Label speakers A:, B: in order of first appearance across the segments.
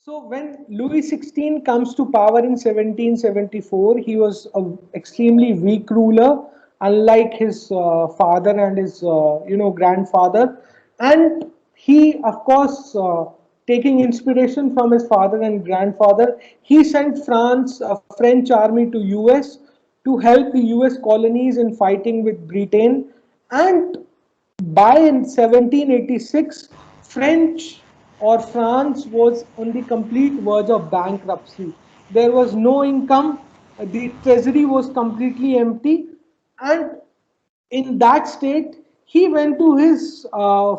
A: So when Louis XVI comes to power in 1774, he was an extremely weak ruler, unlike his father and his grandfather, and he, of course, taking inspiration from his father and grandfather, he sent France, a French army to US to help the US colonies in fighting with Britain, and by in 1786, French or France was on the complete verge of bankruptcy. There was no income, the treasury was completely empty, and in that state, he went to his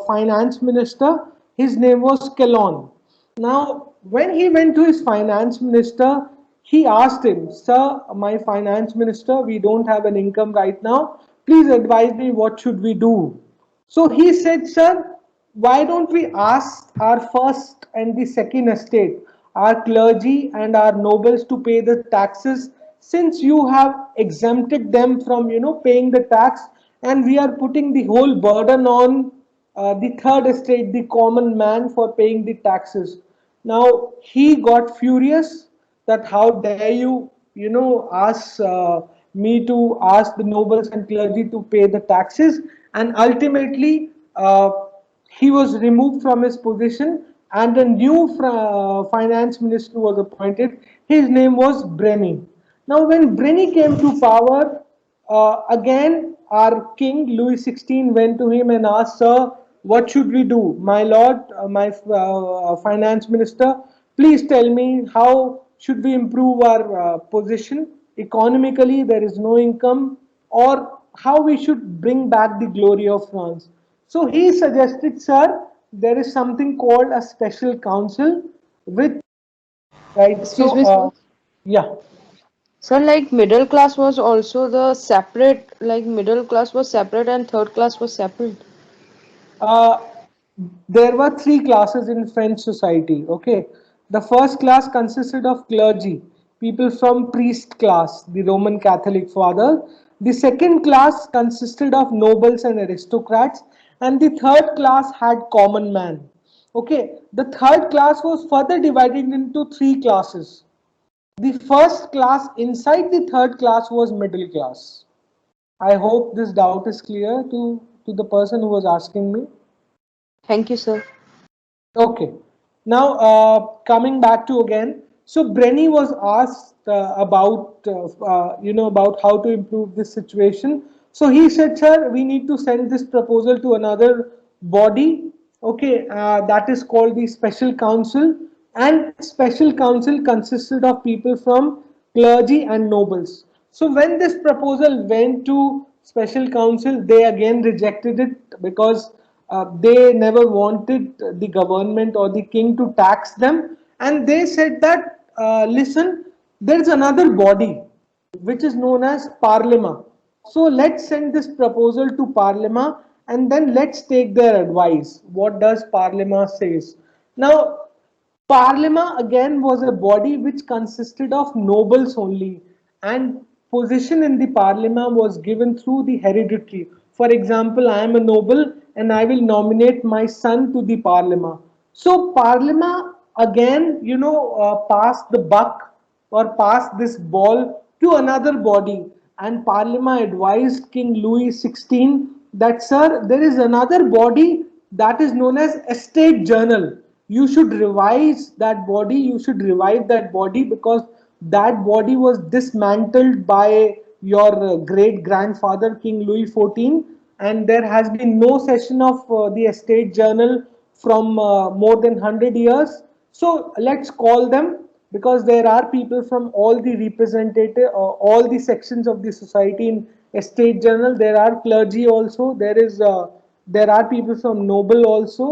A: finance minister. His name was Kellon. Now, when he went to his finance minister, he asked him, "Sir, my finance minister, we don't have an income right now. Please advise me what should we do?" So he said, "Sir, why don't we ask our first and the second estate, our clergy and our nobles to pay the taxes, since you have exempted them from, paying the tax, and we are putting the whole burden on the third estate, the common man, for paying the taxes." Now he got furious that how dare you, ask me to ask the nobles and clergy to pay the taxes, and ultimately he was removed from his position, and a new finance minister was appointed. His name was Breni. Now, when Breni came to power, again our king Louis XVI went to him and asked, "Sir, what should we do? My lord, my finance minister, please tell me how should we improve our position economically? There is no income, or how we should bring back the glory of France." So he suggested, "Sir, there is something called a special council, which, right?
B: Excuse me, sir.
A: Yeah.
B: Sir, like middle class was also the separate, like middle class was separate and third class was separate.
A: Uh, there were three classes in French society. Okay, the first class consisted of clergy, people from priest class, the Roman Catholic father. The second class consisted of nobles and aristocrats, and the third class had common man. Okay, the third class was further divided into three classes. The first class inside the third class was middle class. I hope this doubt is clear to the person who was asking me.
B: Thank you, sir.
A: Okay. Now, coming back to again, so Brenny was asked about how to improve this situation. So he said, "Sir, we need to send this proposal to another body. Okay, that is called the Special Council, and Special Council consisted of people from clergy and nobles." So when this proposal went to Special Council, they again rejected it because they never wanted the government or the king to tax them, and they said that, "Listen, there is another body which is known as Parliament. So let's send this proposal to Parliament, and then let's take their advice. What does Parliament says?" Now, Parliament again was a body which consisted of nobles only, and position in the Parliament was given through the hereditary. For example, I am a noble and I will nominate my son to the Parliament. So Parliament again, passed the buck or passed this ball to another body, and Parliament advised King Louis XVI that, "Sir, there is another body that is known as Estate Journal. You should revise that body, you should revive that body, because that body was dismantled by your great grandfather King Louis XIV, and there has been no session of the Estate Journal from more than 100 years. So let's call them, because there are people from all the representative, all the sections of the society in Estate Journal. There are clergy also. There are people from noble also.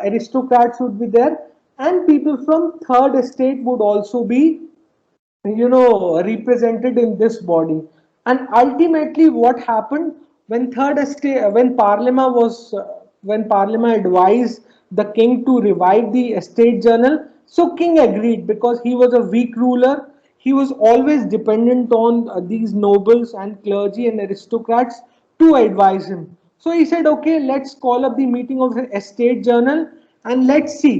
A: Aristocrats would be there, and people from third estate would also be, represented in this body. And ultimately what happened, when Parliament advised the king to revive the Estate Journal, so king agreed, because he was a weak ruler. He was always dependent on these nobles and clergy and aristocrats to advise him. So he said, "Okay, let's call up the meeting of the Estate Journal, and let's see."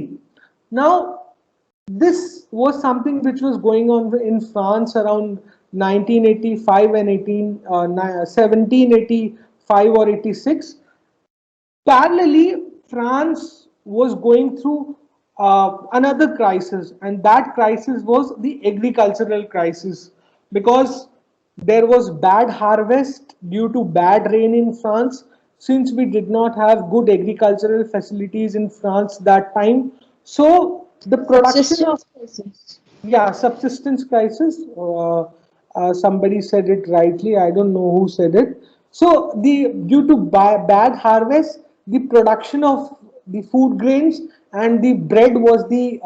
A: Now, this was something which was going on in France around 1985 and 1785 or 86. Parallelly, France was going through another crisis, and that crisis was the agricultural crisis, because there was bad harvest due to bad rain in France. Since we did not have good agricultural facilities in France that time, so the production of,
B: Subsistence crisis.
A: yeah, subsistence crisis. Somebody said it rightly. I don't know who said it. So the due to bad harvest, the production of the food grains and the bread was the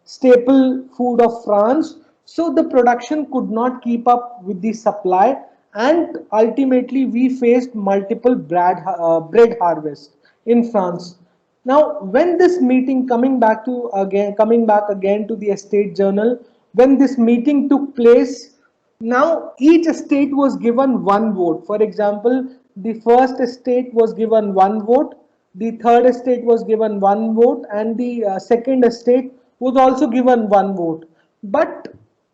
A: staple food of France. So the production could not keep up with the supply, and ultimately we faced multiple bread harvest in France. Now, when this meeting, coming back again to the estate journal, when this meeting took place, now each estate was given one vote. For example, the first estate was given one vote, the third estate was given one vote, and the second estate was also given one vote. But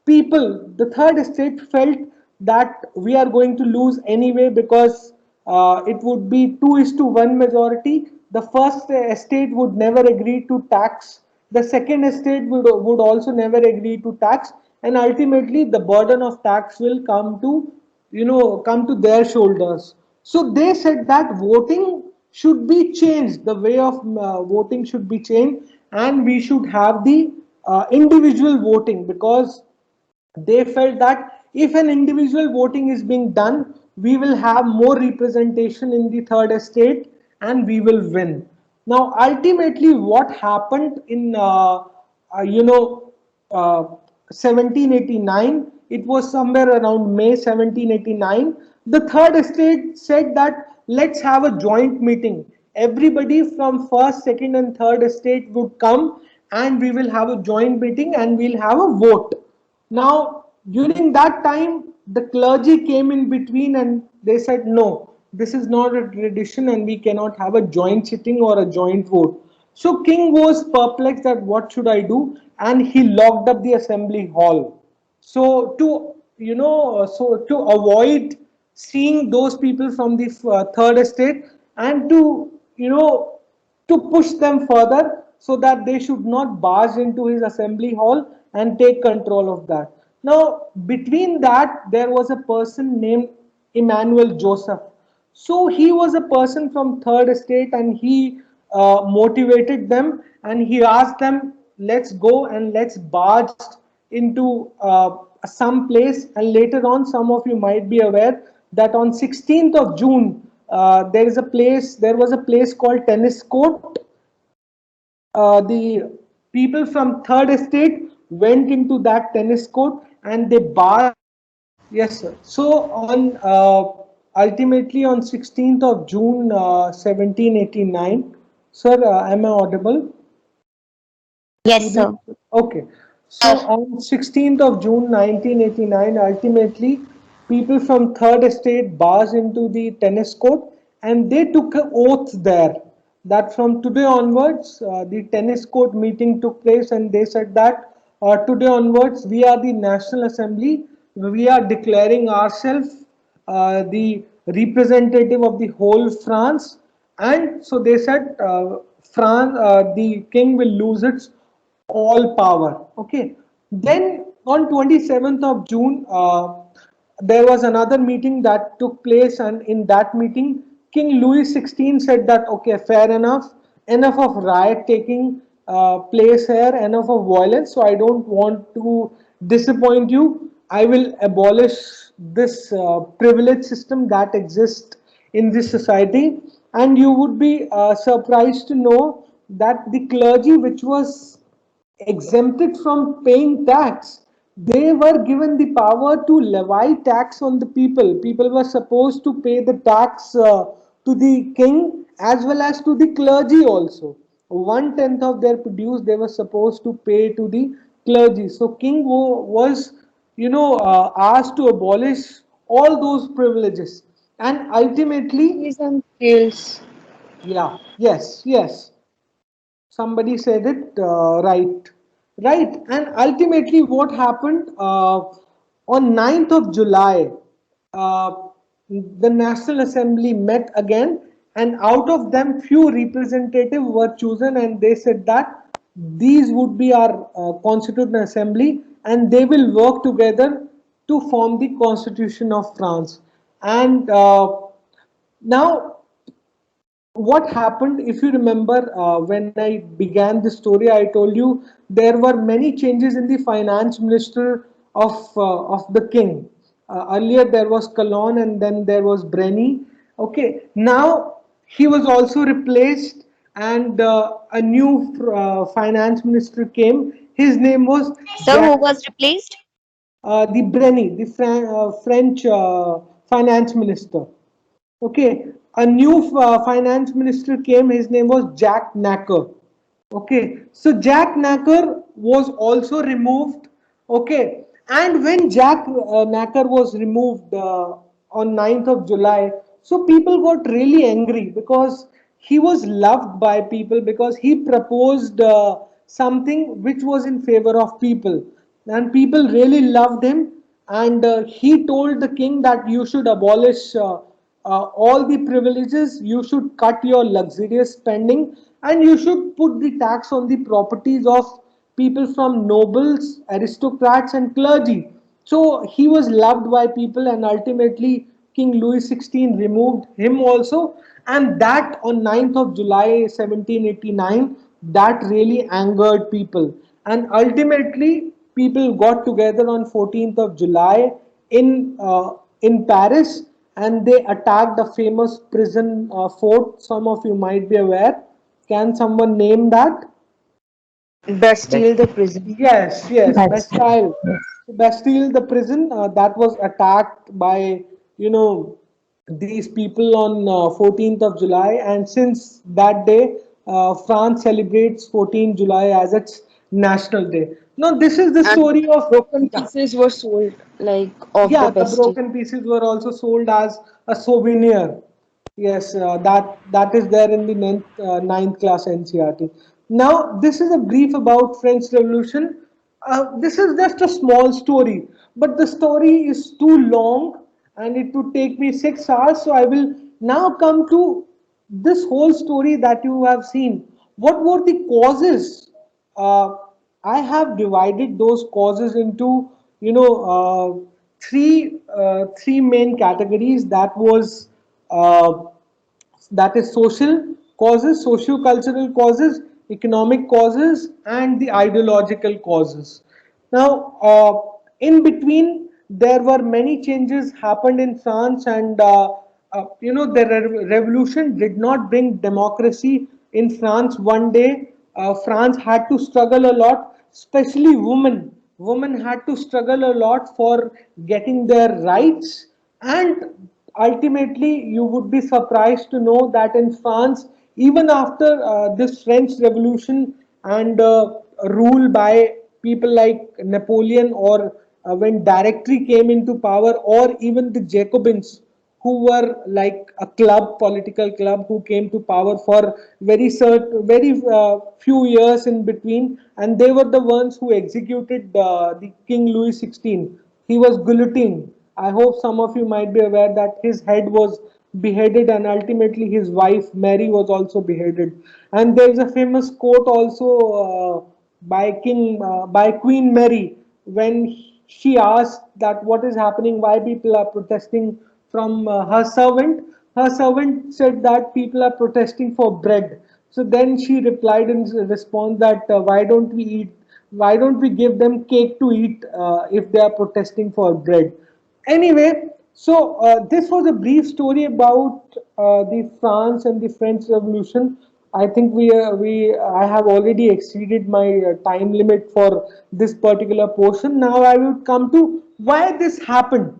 A: people, the third estate felt that we are going to lose anyway, because it would be 2 is to 1 majority. The first estate would never agree to tax. The second estate would also never agree to tax. And ultimately, the burden of tax will come to their shoulders. So they said that voting should be changed. The way of voting should be changed, and we should have the individual voting, because they felt that if an individual voting is being done, we will have more representation in the third estate and we will win. Now, ultimately, what happened in uh, you know uh, 1789? It was somewhere around May 1789. The third estate said that let's have a joint meeting. Everybody from first, second, and third estate would come, and we will have a joint meeting and we'll have a vote. Now, during that time, the clergy came in between and they said, no, this is not a tradition and we cannot have a joint sitting or a joint vote. So, king was perplexed at what should I do, and he locked up the assembly hall. So, to avoid seeing those people from the third estate, and to push them further, so that they should not barge into his assembly hall and take control of that. Now, between that, there was a person named Emmanuel Joseph. So he was a person from third estate, and he motivated them, and he asked them, let's go and let's barge into some place. And later on, some of you might be aware that on 16th of June, there was a place called Tennis Court. The people from third estate went into that tennis court and they barred. Yes, sir. So on ultimately on 16th of June 1789, sir, am I audible? To
C: Yes,
A: the
C: sir.
A: Okay. So on 16th of June 1989, ultimately people from third estate barged into the tennis court, and they took an oath there that from today onwards, the tennis court meeting took place, and they said that today onwards we are the National Assembly. We are declaring ourselves the representative of the whole France. And so they said the king will lose its all power. Okay. Then on 27th of June, there was another meeting that took place, and in that meeting, King Louis XVI said that okay, fair enough, enough of riot taking place here, enough of violence. So I don't want to disappoint you. I will abolish this privilege system that exists in this society. And you would be surprised to know that the clergy, which was exempted from paying tax, they were given the power to levy tax on the people. People were supposed to pay the tax to the king as well as to the clergy also. 1/10 of their produce they were supposed to pay to the clergy. So king was, asked to abolish all those privileges, and ultimately,
B: Fees and sales.
A: yeah, yes, yes. Somebody said it right. right? And ultimately, what happened on 9th of July, uh, the National Assembly met again, and out of them, few representatives were chosen, and they said that these would be our Constituent Assembly, and they will work together to form the Constitution of France. And now what happened, if you remember, when I began the story, I told you there were many changes in the finance minister of the king. Earlier there was Calonne, and then there was Brenny. Okay, now he was also replaced, and a new finance minister came. His name was
C: Sir, who
A: Jack,
C: was replaced?
A: the Brenny, the French finance minister. Okay, a new finance minister came. His name was Jack Nacker. Okay, so Jack Nacker was also removed. Okay, and when Jack Nacker was removed on 9th of July, so people got really angry because he was loved by people, because he proposed something which was in favor of people, and people really loved him. And he told the king that you should abolish all the privileges, you should cut your luxurious spending, and you should put the tax on the properties of people from nobles, aristocrats, and clergy. So he was loved by people, and ultimately King Louis XVI removed him also. And that on 9th of July 1789, that really angered people. And ultimately, people got together on 14th of July in Paris, and they attacked a famous prison fort. Some of you might be aware. Can someone name that?
B: Bastille, the prison.
A: Yes, yes,
D: That's
A: Bastille. So Bastille, the prison that was attacked by, you know, these people on 14th of July, and since that day, France celebrates 14th July as its national day. Now, this is the
B: And
A: story of,
B: broken
A: yeah,
B: pieces were sold, like, of the
A: yeah, the
B: Bastille.
A: broken pieces were also sold as a souvenir. Yes, that is there in the ninth class NCRT. Now, this is a brief about French Revolution. This is just a small story, but the story is too long, and it would take me 6 hours. So I will now come to this whole story that you have seen. What were the causes? uh, I have divided those causes into, you know, three main categories. Uh, that is social causes, socio-cultural causes, economic causes, and the ideological causes. Now, in between, there were many changes happened in France, and the revolution did not bring democracy in France one day. France had to struggle a lot, especially women. Women had to struggle a lot for getting their rights, and ultimately, you would be surprised to know that in France, even after this French Revolution and rule by people like Napoleon, or when Directory came into power, or even the Jacobins, who were like a club, political club, who came to power for very few years in between, and they were the ones who executed the King Louis XVI. He was guillotined. I hope some of you might be aware that his head was beheaded, and ultimately his wife Mary was also beheaded. And there is a famous quote also by Queen Mary, when she asked that what is happening, why people are protesting from her servant. Her servant said that people are protesting for bread. So then she replied in response that why don't we give them cake to eat if they are protesting for bread? Anyway, so this was a brief story about the France and the French Revolution. I think I have already exceeded my time limit for this particular portion. Now I will come to why this happened.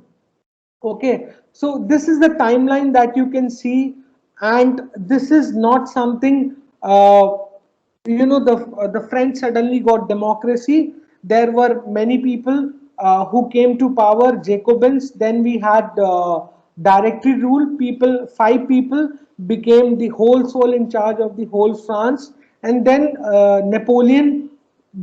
A: Okay, so this is the timeline that you can see, and this is not something, the French suddenly got democracy. There were many people who came to power, Jacobins. Then we had directory rule. People, five people became the whole soul in charge of the whole France, and then Napoleon.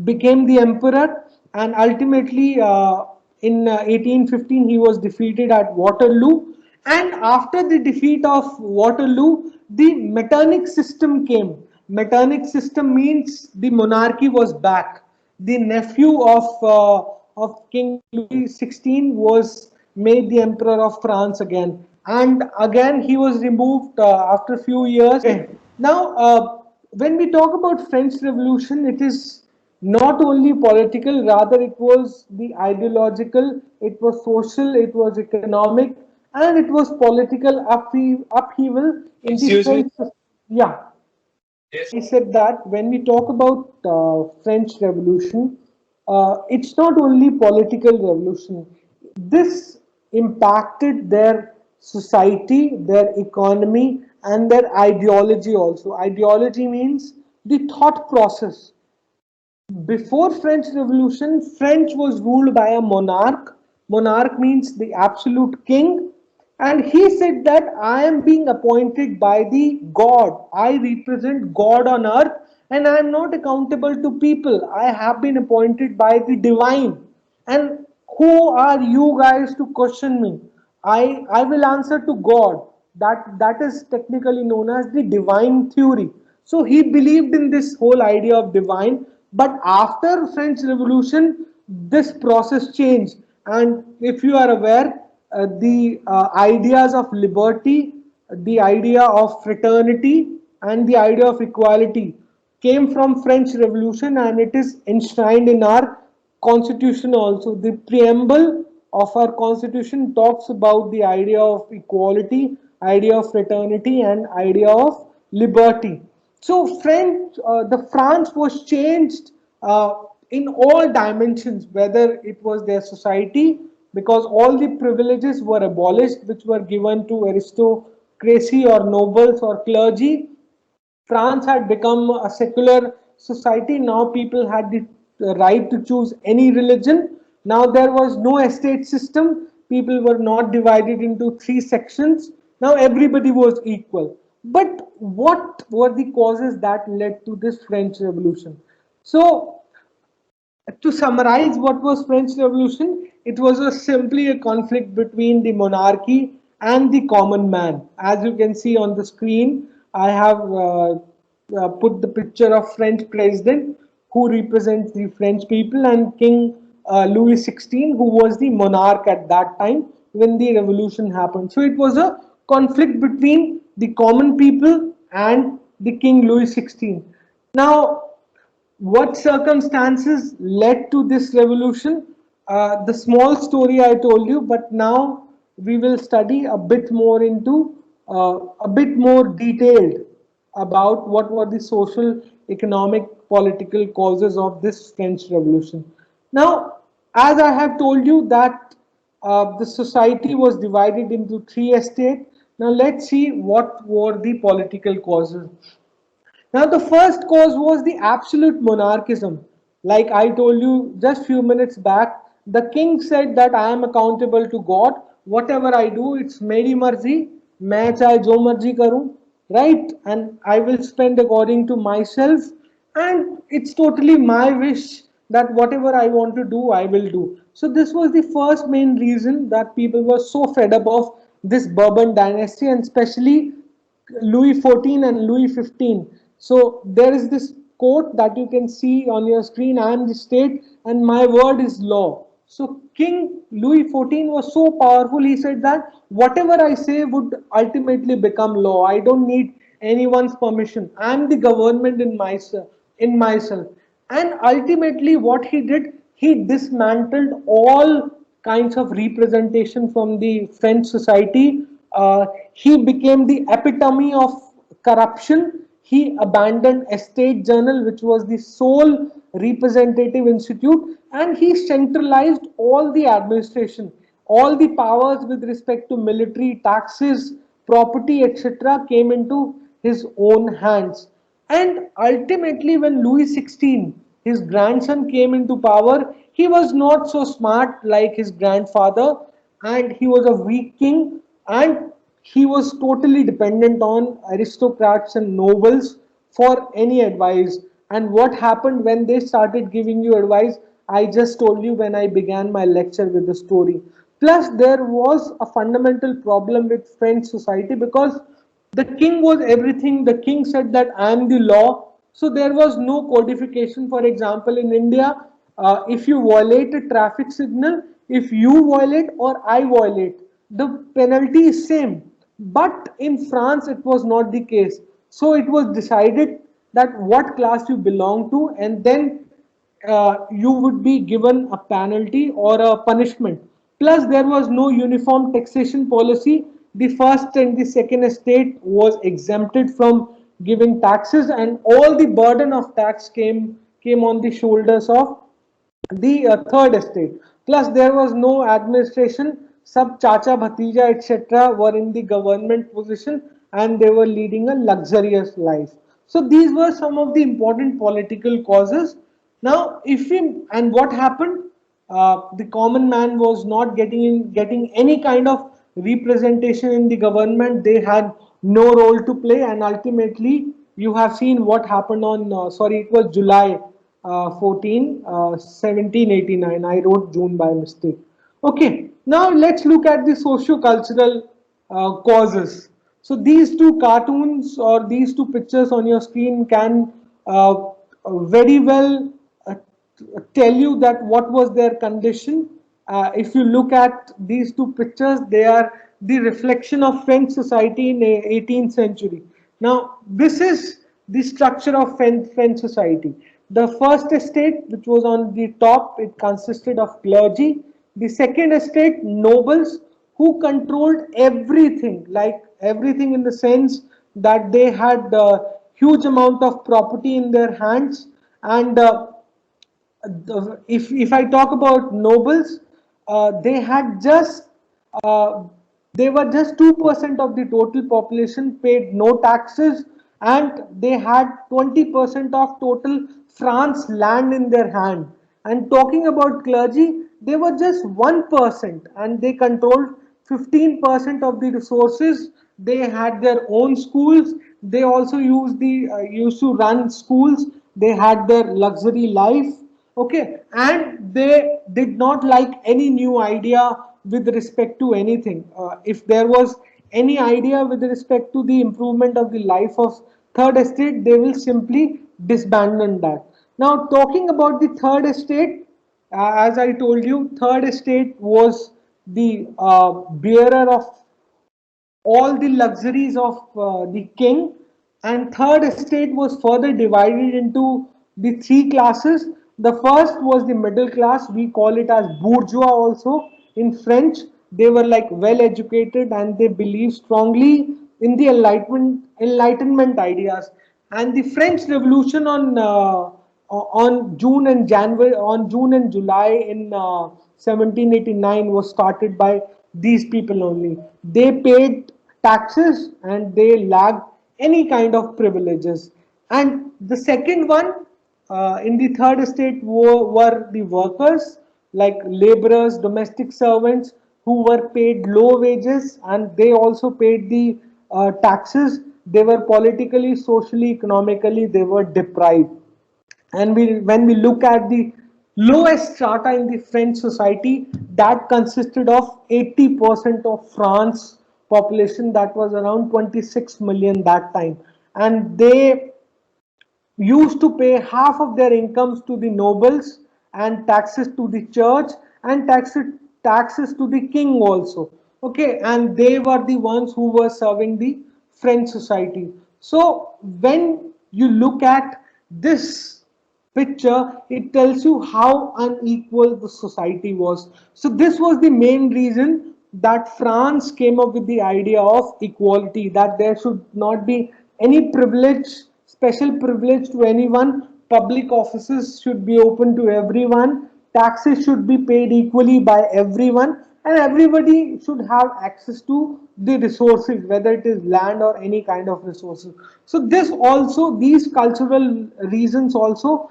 A: became the emperor, and ultimately in 1815 he was defeated at Waterloo. And after the defeat of Waterloo, the Metternich system came. Metternich system means the monarchy was back. The nephew of King Louis XVI was made the emperor of France again, and again he was removed after a few years. Okay. Now, when we talk about French Revolution, it is not only political, rather it was the ideological, it was social, it was economic, and it was political upheaval in the
C: Excuse me.
A: French. Yeah, I said that when we talk about French Revolution, it's not only political revolution. This impacted their society, their economy, and their ideology also. Ideology means the thought process. Before French Revolution, French was ruled by a monarch. Monarch means the absolute king. And he said that I am being appointed by the God. I represent God on earth and I am not accountable to people. I have been appointed by the divine. And who are you guys to question me? I will answer to God. That is technically known as the divine theory. So he believed in this whole idea of divine. But after French Revolution, this process changed. And if you are aware, the ideas of liberty, the idea of fraternity, and the idea of equality came from French Revolution, and it is enshrined in our constitution also. The preamble of our constitution talks about the idea of equality, idea of fraternity, and idea of liberty. So the France was changed in all dimensions, whether it was their society, because all the privileges were abolished, which were given to aristocracy or nobles or clergy. France had become a secular society. Now people had the right to choose any religion. Now there was no estate system. People were not divided into three sections. Now everybody was equal. But what were the causes that led to this French Revolution? So to summarize what was French Revolution, it was simply a conflict between the monarchy and the common man. As you can see on the screen, I have put the picture of French president who represents the French people, and King Louis XVI, who was the monarch at that time when the revolution happened. So it was a conflict between the common people and the King Louis XVI. Now, what circumstances led to this revolution? The small story I told you, but now we will study a bit more into a bit more detailed about what were the social, economic, political causes of this French Revolution. Now, as I have told you that the society was divided into three estates. Now let's see what were the political causes. Now, the first cause was the absolute monarchism. Like I told you just few minutes back, the king said that I am accountable to God. Whatever I do, it's मेरी मर्जी. मैं चाहे जो मर्जी करूं, right? And I will spend according to myself. And it's totally my wish that whatever I want to do, I will do. So this was the first main reason that people were so fed up of this Bourbon dynasty, and especially Louis XIV and Louis XV. So there is this quote that you can see on your screen: I am the state and my word is law. So King Louis XIV was so powerful, he said that whatever I say would ultimately become law. I don't need anyone's permission. I am the government in myself. And ultimately what he did, he dismantled all kinds of representation from the French society. He became the epitome of corruption. He abandoned a state journal, which was the sole representative institute, and he centralized all the administration, all the powers with respect to military, taxes, property, etc., came into his own hands. And ultimately, when Louis XVI, his grandson, came into power, he was not so smart like his grandfather, and he was a weak king, and he was totally dependent on aristocrats and nobles for any advice. And what happened when they started giving you advice? I just told you when I began my lecture with the story. Plus, there was a fundamental problem with French society because the king was everything. The king said that I am the law. So there was no codification. For example, in India, if you violate a traffic signal, if you violate or I violate, the penalty is same. But in France, it was not the case. So it was decided that what class you belong to, and then you would be given a penalty or a punishment. Plus, there was no uniform taxation policy. The first and the second estate was exempted from giving taxes, and all the burden of tax came on the shoulders of the third estate. Plus, there was no administration. Sub chacha, bhatija, etc. were in the government position and they were leading a luxurious life. So these were some of the important political causes. Now, if we and what happened, the common man was not getting any kind of representation in the government. They had no role to play, and ultimately, you have seen what happened on. Sorry, it was July 14, 1789. I wrote June by mistake. Okay, now let's look at the socio-cultural causes. So these two cartoons or these two pictures on your screen can very well tell you that what was their condition. If you look at these two pictures, they are the reflection of French society in the 18th century. Now, this is the structure of French society. The first estate, which was on the top, it consisted of clergy. The second estate, nobles, who controlled everything, like everything in the sense that they had a huge amount of property in their hands. And if I talk about nobles, they had just uh, they were just 2% of the total population, paid no taxes, and they had 20% of total France land in their hand. And talking about clergy, they were just 1% and they controlled 15% of the resources. They had their own schools. They also used to run schools. They had their luxury life. Okay, and they did not like any new idea with respect to anything. If there was any idea with respect to the improvement of the life of third estate, they will simply disband that. Now, talking about the third estate, as I told you, third estate was the bearer of all the luxuries of the king. And third estate was further divided into the three classes. The first was the middle class. We call it as bourgeois also in French. They were like well educated and they believed strongly in the enlightenment ideas. And the French Revolution on June and July in 1789 was started by these people only. They paid taxes and they lacked any kind of privileges. And the second one in the third estate were the workers like laborers, domestic servants who were paid low wages and they also paid the taxes. They were politically, socially, economically, they were deprived. And when we look at the lowest strata in the French society, that consisted of 80% of France population, that was around 26 million that time. And they used to pay half of their incomes to the nobles and taxes to the church and taxes to the king also. Okay, and they were the ones who were serving the French society. So when you look at this picture, it tells you how unequal the society was. So this was the main reason that France came up with the idea of equality, that there should not be any privilege, special privilege to anyone. Public offices should be open to everyone. Taxes should be paid equally by everyone, and everybody should have access to the resources, whether it is land or any kind of resources. So this also, these cultural reasons also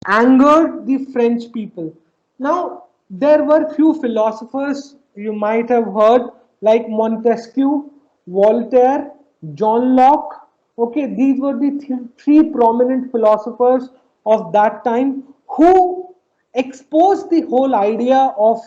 A: angered the French people. Now, there were few philosophers you might have heard, like Montesquieu, Voltaire, John Locke. Okay, these were the three prominent philosophers of that time who exposed the whole idea of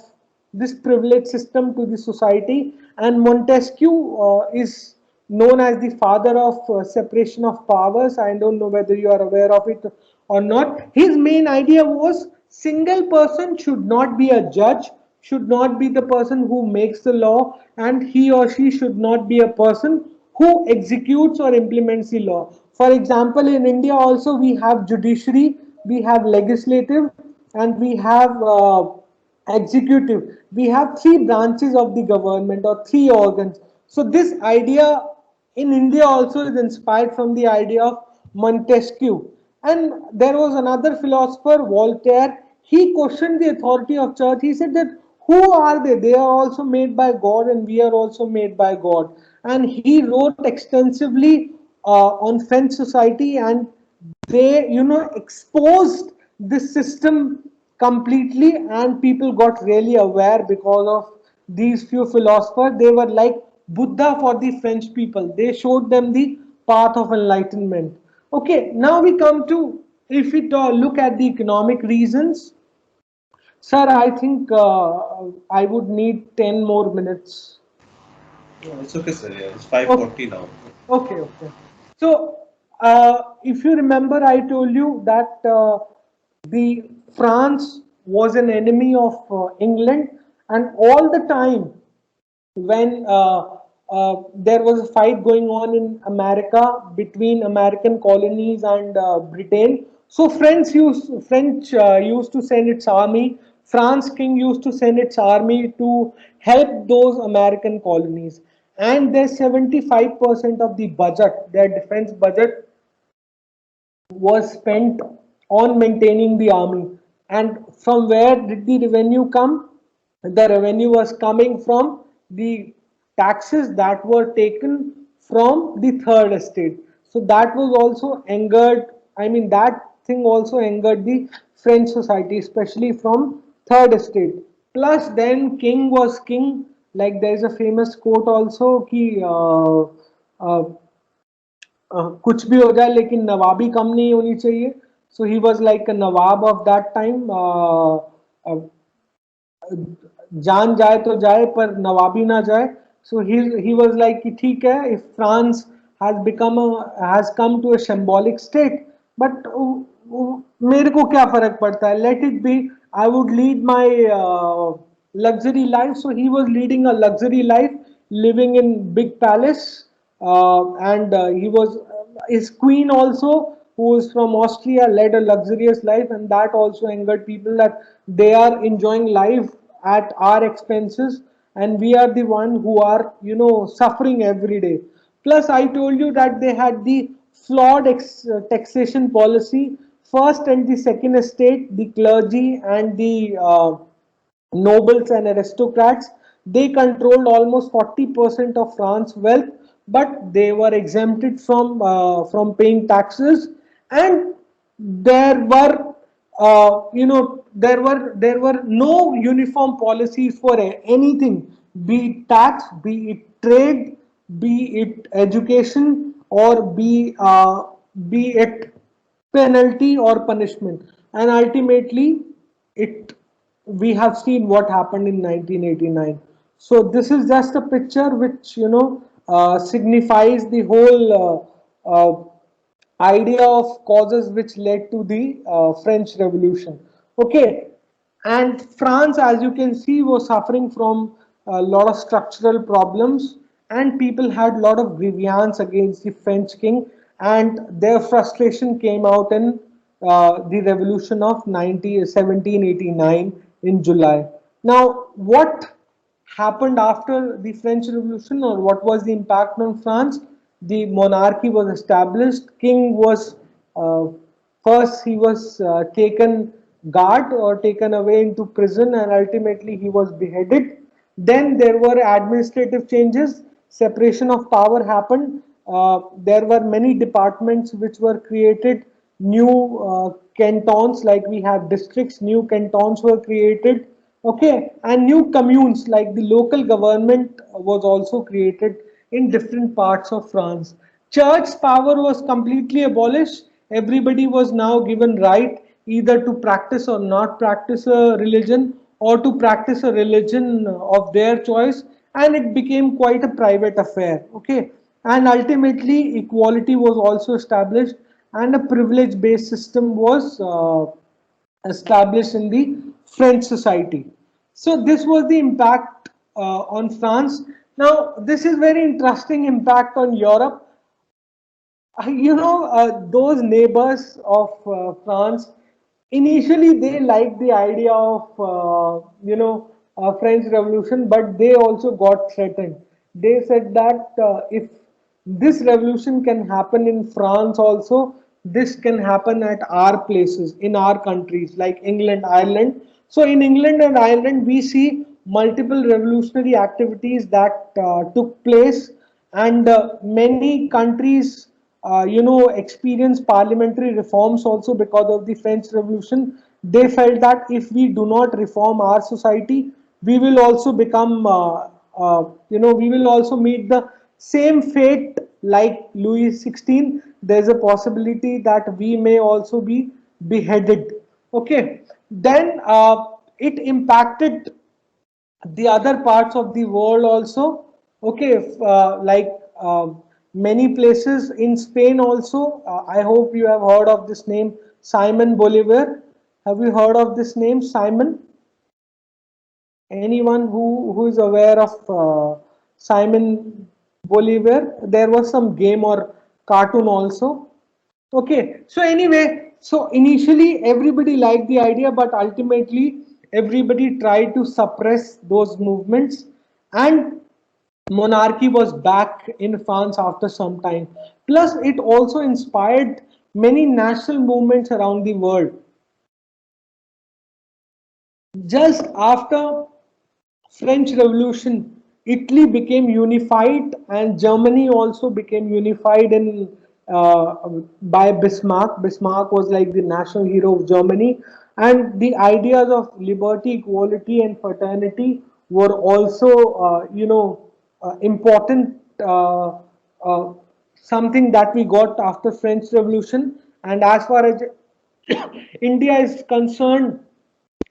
A: this privilege system to the society. And Montesquieu is known as the father of separation of powers. I don't know whether you are aware of it or not. His main idea was single person should not be a judge, should not be the person who makes the law, and he or she should not be a person who executes or implements the law. For example, in India also we have judiciary, we have legislative, and we have executive. We have three branches of the government or three organs. So this idea in India also is inspired from the idea of Montesquieu. And there was another philosopher, Voltaire. He questioned the authority of church. He said that who are they? They are also made by God, and we are also made by God. And he wrote extensively on French society, and they, exposed this system completely, and people got really aware because of these few philosophers. They were like Buddha for the French people. They showed them the path of enlightenment. Okay, now we come to, if we look at the economic reasons. Sir, I think I would need 10 more minutes.
C: No, it's okay, sir. Yeah, it's
A: Okay.
C: 5:40 now.
A: Okay, okay. So, if you remember, I told you that the France was an enemy of England, and all the time when there was a fight going on in America between American colonies and Britain. So French used to send its army. France king used to send its army to help those American colonies. And their 75% of the budget, their defense budget, was spent on maintaining the army. And from where did the revenue come? The revenue was coming from the taxes that were taken from the third estate. So that was also angered, I mean, that thing also angered the French society, especially from third estate. Plus, then king was king. Like there is a famous quote also कि कुछ भी हो जाए लेकिन नवाबी कम नहीं होनी चाहिए. So he was like a nawab of that time. जान जाए तो जाए पर नवाबी ना जाए. So he was like कि ठीक है, if France has come to a symbolic state, but मेरे को क्या फर्क पड़ता है, let it be. I would lead my luxury life. So he was leading a luxury life, living in big palace, and he was his queen also, who is from Austria, led a luxurious life, and that also angered people that they are enjoying life at our expenses, and we are the one who are, suffering every day. Plus, I told you that they had the flawed taxation policy. First and the second estate, the clergy and the nobles and aristocrats, they controlled almost 40% of France's wealth, but they were exempted from paying taxes. And there were there were no uniform policies for anything, be it tax, be it trade, be it education, or be it penalty or punishment. And ultimately, it we have seen what happened in 1989. So this is just a picture which signifies the whole idea of causes which led to the French Revolution. Okay, and France, as you can see, was suffering from a lot of structural problems, and people had a lot of grievance against the French king, and their frustration came out in the revolution of 1789 in July. Now, what happened after the French Revolution, or what was the impact on France? The monarchy was established. King was uh, first he was taken guard or taken away into prison, and ultimately he was beheaded. Then there were administrative changes. Separation of power happened. There were many departments which were created. New cantons, like we have districts, new cantons were created. Okay, and new communes, like the local government was also created in different parts of France. Church's power was completely abolished. Everybody was now given right either to practice or not practice a religion, or to practice a religion of their choice, and it became quite a private affair. Okay, and ultimately equality was also established, and a privilege based system was established in the French society. So this was the impact on France. Now this is very interesting impact on Europe. Those neighbors of France, initially they liked the idea of, French Revolution, but they also got threatened. They said that if this revolution can happen in France also, this can happen at our places, in our countries, like England, Ireland. So in England and Ireland, we see multiple revolutionary activities that took place, and many countries experience parliamentary reforms also because of the French Revolution. They felt that if we do not reform our society, we will also become, we will also meet the same fate like Louis XVI. There's a possibility that we may also be beheaded. Okay, then it impacted the other parts of the world also. Okay, like many places in Spain also. I hope you have heard of this name, Simon Bolivar. Have you heard of this name, Simon? Anyone who is aware of Simon Bolivar? There was some game or cartoon also. Okay, so anyway, so initially everybody liked the idea, but ultimately everybody tried to suppress those movements, and monarchy was back in France after some time. Plus, it also inspired many national movements around the world. Just after French Revolution, Italy became unified, and Germany also became unified in by Bismarck. Bismarck was like the national hero of Germany, and the ideas of liberty, equality, and fraternity were also, important. Uh, Something that we got after French Revolution. And as far as India is concerned,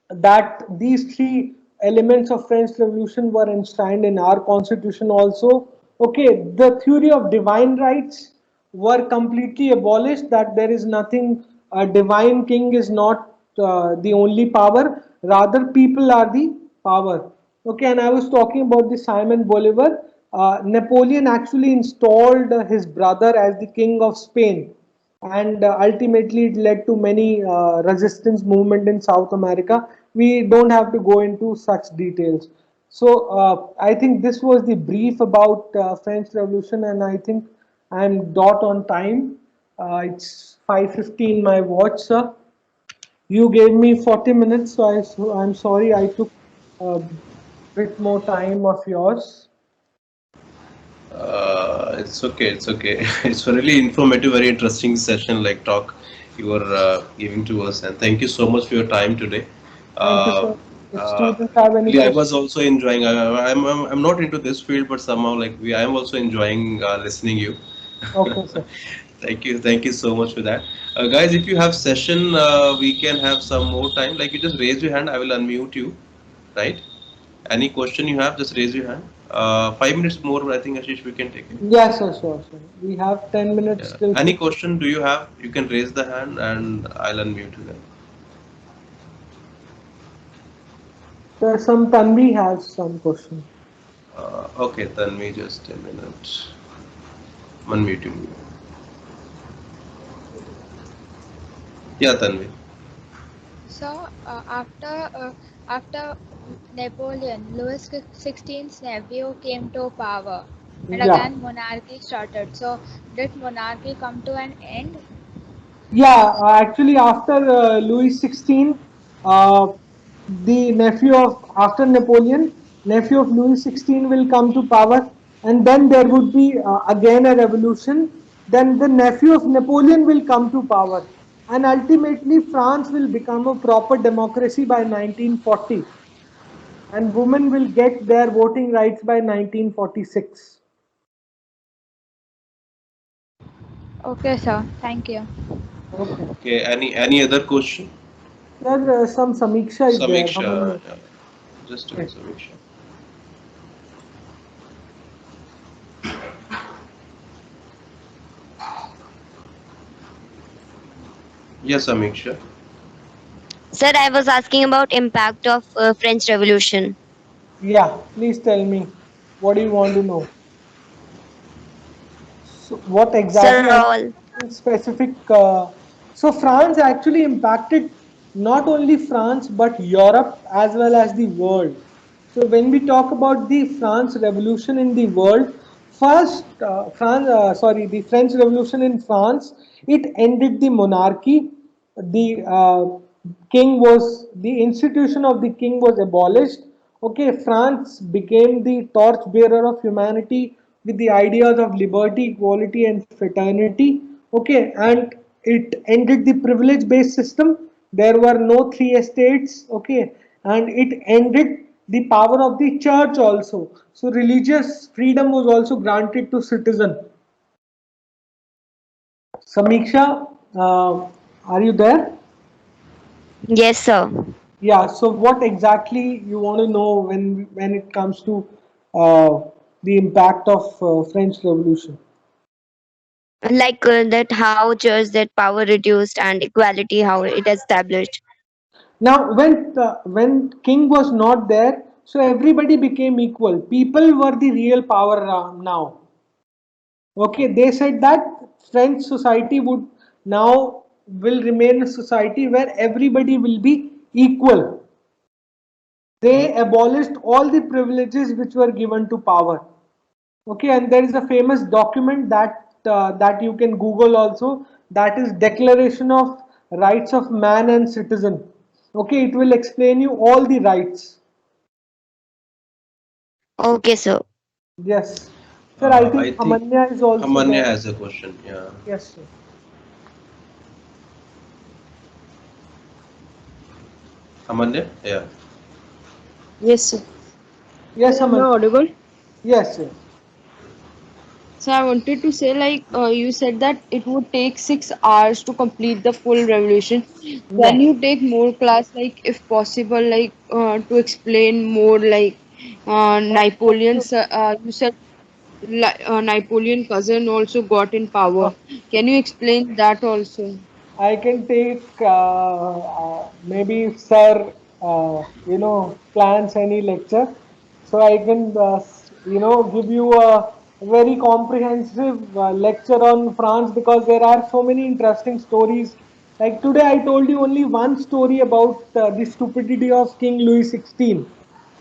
A: that these three elements of French Revolution were enshrined in our constitution also. Okay, the theory of divine rights were completely abolished, that there is nothing, a divine king is not the only power, rather people are the power. Okay, and I was talking about the Simon Bolivar. Napoleon actually installed his brother as the king of Spain, and ultimately it led to many resistance movement in South America. We don't have to go into such details. So I think this was the brief about French Revolution, and I think I'm dot on time. It's 5:15 my watch, sir. You gave me 40 minutes, so I'm sorry I took a bit more time of yours.
C: It's okay. It's okay. It's a really informative, very interesting session, like talk you were giving to us, and thank you so much for your time today.
A: Thank you,
C: Uh,
A: sir. If students have any
C: I was
A: questions.
C: also enjoying. I'm not into this field, but somehow like I am also enjoying listening you.
A: Okay, sir.
C: Thank you so much for that, guys. If you have session, we can have some more time. Like you just raise your hand, I will unmute you, right? Any question you have, just raise your hand. 5 minutes more, I think Ashish, we can take it.
A: Yes, sir, sure, sure. We have 10 minutes
C: Yeah.
A: till
C: Any
A: 6.
C: question do you have? You can raise the hand and I'll unmute you then.
A: Sir, some Tanvi has some question.
C: Okay, then we just a minute. Unmuting you. Yeah, Tanvi.
D: So after Napoleon, Louis XVI's nephew came to power, and
A: Yeah.
D: again monarchy started. So did monarchy come to an end?
A: Yeah, actually, after Louis XVI, the nephew of, after Napoleon, nephew of Louis XVI will come to power, and then there would be again a revolution. Then the nephew of Napoleon will come to power, and ultimately, France will become a proper democracy by 1940, and women will get their voting rights by 1946.
D: Okay, sir. Thank you.
A: Okay.
C: Okay, any other question?
A: There some Samiksha is there.
C: Samiksha,
A: Hamanya.
C: yeah. Just a
A: Okay.
C: minute, Samiksha. Yes, Samiksha.
E: Sir, I was asking about impact of French Revolution.
A: Yeah, please tell me. What do you want to know? So what exactly?
E: Sir,
A: I
E: all.
A: mean, specific. So France actually impacted not only France but Europe as well as the world. So when we talk about the France Revolution in the world, first, the French Revolution in France, it ended the monarchy. The institution of the king was abolished. Okay, France became the torch bearer of humanity with the ideas of liberty, equality, and fraternity. Okay, and it ended the privilege based system. There were no three estates. Okay, and it ended the power of the church also. So religious freedom was also granted to citizen. Samiksha, are you there?
E: Yes, sir.
A: Yeah, so what exactly you want to know when it comes to uh, the impact of French Revolution?
E: Like that, how church that power reduced and equality, how it established.
A: Now, when king was not there, so everybody became equal. People were the real power now. Okay, they said that French society would now will remain a society where everybody will be equal. They abolished all the privileges which were given to power. Okay, and there is a famous document that you can Google also. That is Declaration of Rights of Man and Citizen. Okay, it will explain you all the rights.
E: Okay, sir.
A: Yes, sir. I
C: I
A: think
C: think
A: Hamanya is also
C: Amanya
A: there.
C: has a question. Yeah.
A: Yes, sir.
C: Amanya? Yeah.
B: Yes, sir.
A: Yes,
B: Sir, am I
A: Hamanya.
B: audible?
A: Yes, yes.
B: So I wanted to say, like, you said that it would take 6 hours to complete the full revolution. Can
A: Yes.
B: you take more class, like, if possible, like, to explain more, like, Napoleon's, you said Napoleon cousin also got in power. Can you explain that also?
A: I can take maybe if sir plans any lecture, so I can give you a very comprehensive lecture on France because there are so many interesting stories. Like today, I told you only one story about the stupidity of King Louis XVI,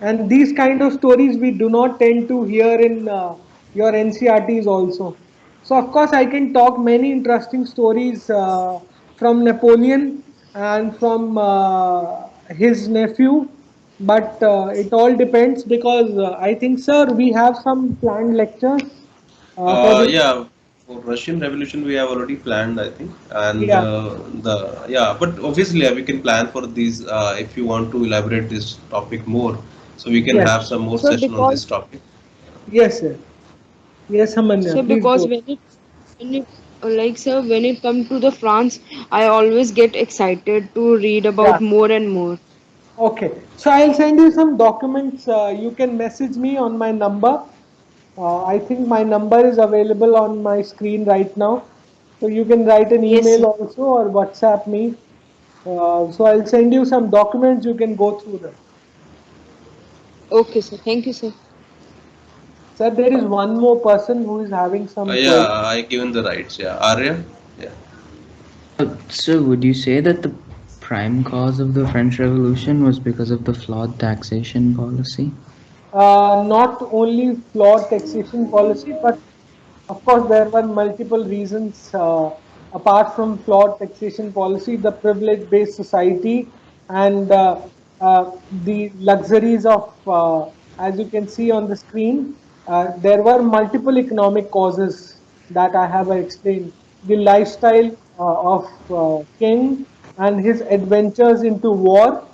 A: and these kind of stories we do not tend to hear in your NCRTs also. So of course I can talk many interesting stories from Napoleon and from his nephew, but it all depends because I think, sir, we have some planned lectures for this.
C: Yeah, for Russian Revolution we have already planned, I think, and
A: Yeah,
C: but obviously we can plan for these if you want to elaborate this topic more, so we can
A: yes,
C: have some more
B: So
C: session on
B: because
C: this topic.
A: yes, sir. Yes, Hamanya,
B: so
A: please
B: because
A: go.
B: when it like sir, when it comes to the France, I always get excited to read
A: Yeah.
B: about more and more.
A: Okay, so I'll send you some documents. You can message me on my number. I think my number is available on my screen right now. So you can write an
B: Yes,
A: email
B: sir.
A: also or WhatsApp me. So I'll send you some documents. You can go through them.
B: Okay, sir. Thank you, sir.
A: Sir, there is one more person who is having some query.
C: Yeah, I given the rights. Yeah, Arya. Yeah.
F: So, would you say that the prime cause of the French Revolution was because of the flawed taxation policy?
A: Not only flawed taxation policy, but of course there were multiple reasons apart from flawed taxation policy, the privilege-based society and the luxuries of, as you can see on the screen, there were multiple economic causes that I have explained. The lifestyle of King and his adventures into war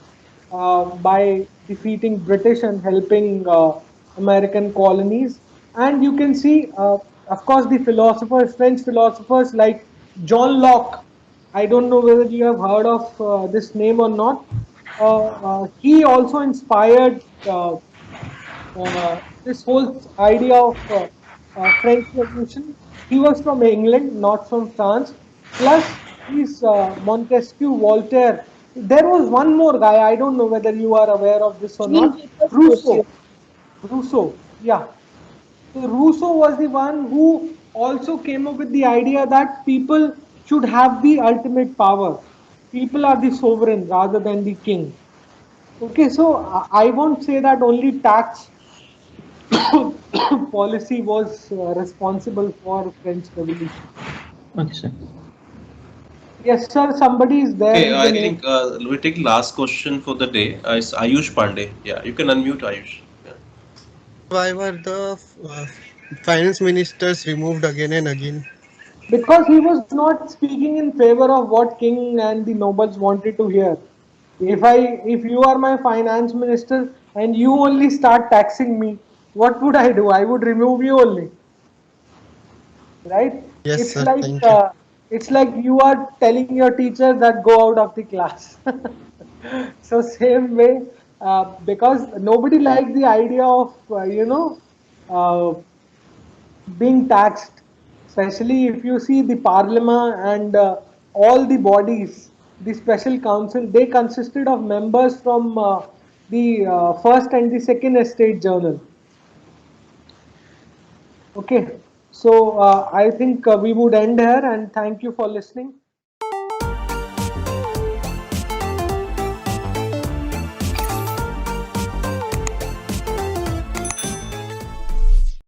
A: by defeating British and helping American colonies. And you can see of course, the philosophers, French philosophers like John Locke. I don't know whether you have heard of this name or not. He also inspired this whole idea of French Revolution. He was from England, not from France. Plus, he's Montesquieu, Voltaire. There was one more guy. I don't know whether you are aware of this or not.
B: Jean-Jacques
A: Rousseau.
B: Rousseau.
A: Rousseau. Yeah. So Rousseau was the one who also came up with the idea that people should have the ultimate power. People are the sovereign rather than the king. Okay, so I won't say that only tax policy was responsible for French Revolution.
F: Okay, sir.
A: Yes, sir. Somebody is there
C: Okay,
A: with the
C: I
A: name.
C: think we take last question for the day. It's Ayush Pandey. Yeah, you can unmute Ayush. Yeah.
G: Why were the finance ministers removed again and again?
A: Because he was not speaking in favor of what king and the nobles wanted to hear. If you are my finance minister and you only start taxing me, what would I do? I would remove you only, right?
G: Yes,
A: It's
G: sir.
A: like
G: Thank you.
A: you are telling your teacher that go out of the class. So same way, because nobody liked the idea of uh, being taxed, especially if you see the parliament and all the bodies, the special council, they consisted of members from the first and the second estate journal. Okay, so I think we would end here and thank you for listening.